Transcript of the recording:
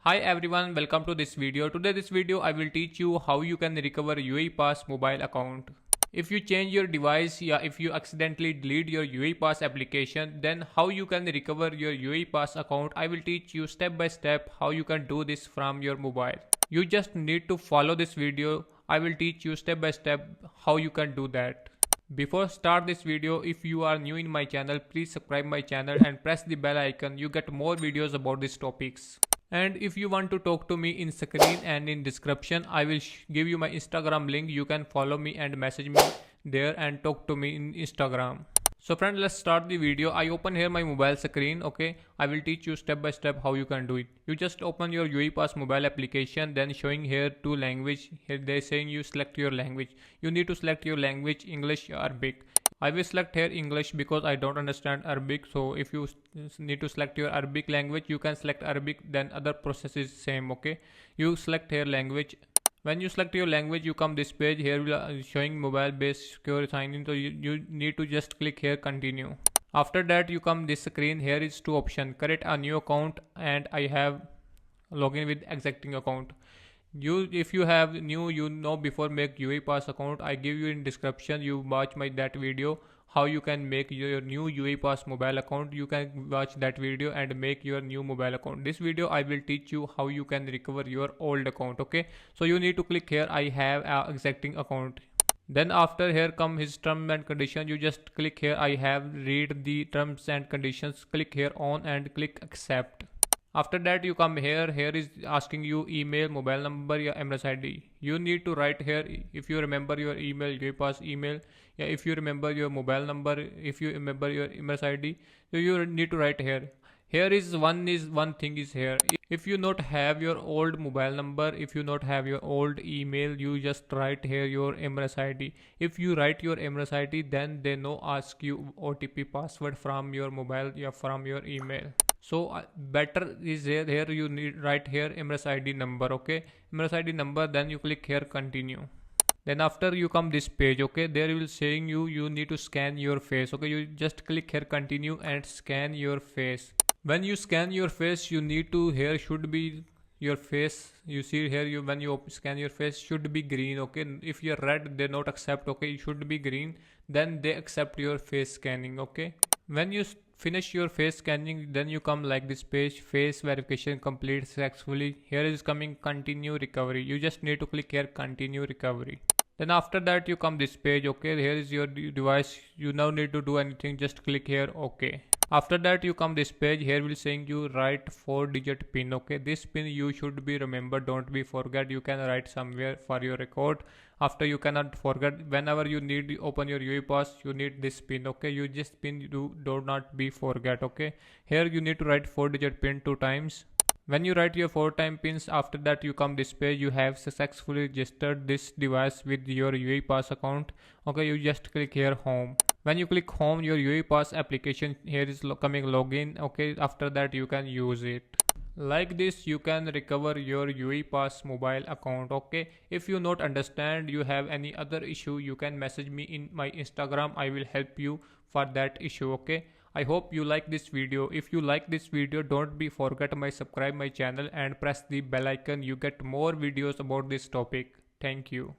Hi everyone, welcome to this video. Today this video I will teach you how you can recover UAE Pass mobile account. If you change your device, if you accidentally delete your UAE Pass application, then how you can recover your UAE Pass account. I will teach you step by step how you can do this from your mobile. You just need to follow this video. I will teach you step by step how you can do that. Before start this video, if you are new in my channel, please subscribe my channel and press the bell icon. You get more videos about these topics. And if you want to talk to me in screen and in description, I will give you my Instagram link. You can follow me and message me there and talk to me in Instagram. So friends, let's start the video. I open here my mobile screen. Okay, I will teach you step by step how you can do it. You just open your UAE Pass mobile application, then showing here two language. Here they saying you select your language. You need to select your language, English or Arabic. I will select here English because I don't understand Arabic. So if you need to select your Arabic language, you can select Arabic, then other process is same. Okay, you select here language. When you select your language, you come this page. Here will showing mobile based secure sign in. So you need to just click here continue. After that you come this screen. Here is two options: create a new account and I have login with existing account. If you have new, before make UAE Pass account, I give you in description. You watch my that video how you can make your new UAE Pass mobile account. You can watch that video and make your new mobile account. This video I will teach you how you can recover your old account. Okay, so you need to click here I have a existing account. Then after here come his terms and conditions. You just click here I have read the terms and conditions. Click here on and click accept. After that you come here. Here is asking you email, mobile number, या MRS ID. You need to write here if you remember your email, UAE Pass email, if you remember your mobile number, if you remember your MRS ID. So you need to write here. Here is one thing is here. If you not have your old mobile number, if you not have your old email, you just write here your MRS ID. If you write your MRS ID, then they no ask you OTP password from your mobile or from your email. So better is here you need write here MRS ID number. Okay, MRS ID number, then you click here continue. Then after you come this page. Okay, there will saying you need to scan your face. Okay, you just click here continue and scan your face. When you scan your face, you need to here should be your face. You see here when you scan your face should be green. Okay, if you're red they not accept. Okay, it should be green, then they accept your face scanning. Okay, when you finish your face scanning, then you come like this page, face verification complete successfully. Here is coming continue recovery. You just need to click here continue recovery. Then after that you come this page. Okay, here is your device. You now need to do anything, just click here okay. After that you come this page. Here will saying you write 4-digit pin. Okay, this pin you should be remember, don't be forget. You can write somewhere for your record. After you cannot forget, whenever you need open your UAE Pass, you need this pin. Okay, you just pin do not be forget. Okay, here you need to write 4-digit pin 2 times. When you write your 4-time pins, after that you come this page. You have successfully registered this device with your UAE Pass account. Okay, you just click here home. When you click home, your UAE Pass application here is coming login. Okay, after that you can use it. Like this you can recover your UAE Pass mobile account. Okay, if you not understand, you have any other issue, you can message me in my Instagram. I will help you for that issue. Okay, I hope you like this video. If you like this video, don't be forget my subscribe my channel and press the bell icon. You get more videos about this topic. Thank you.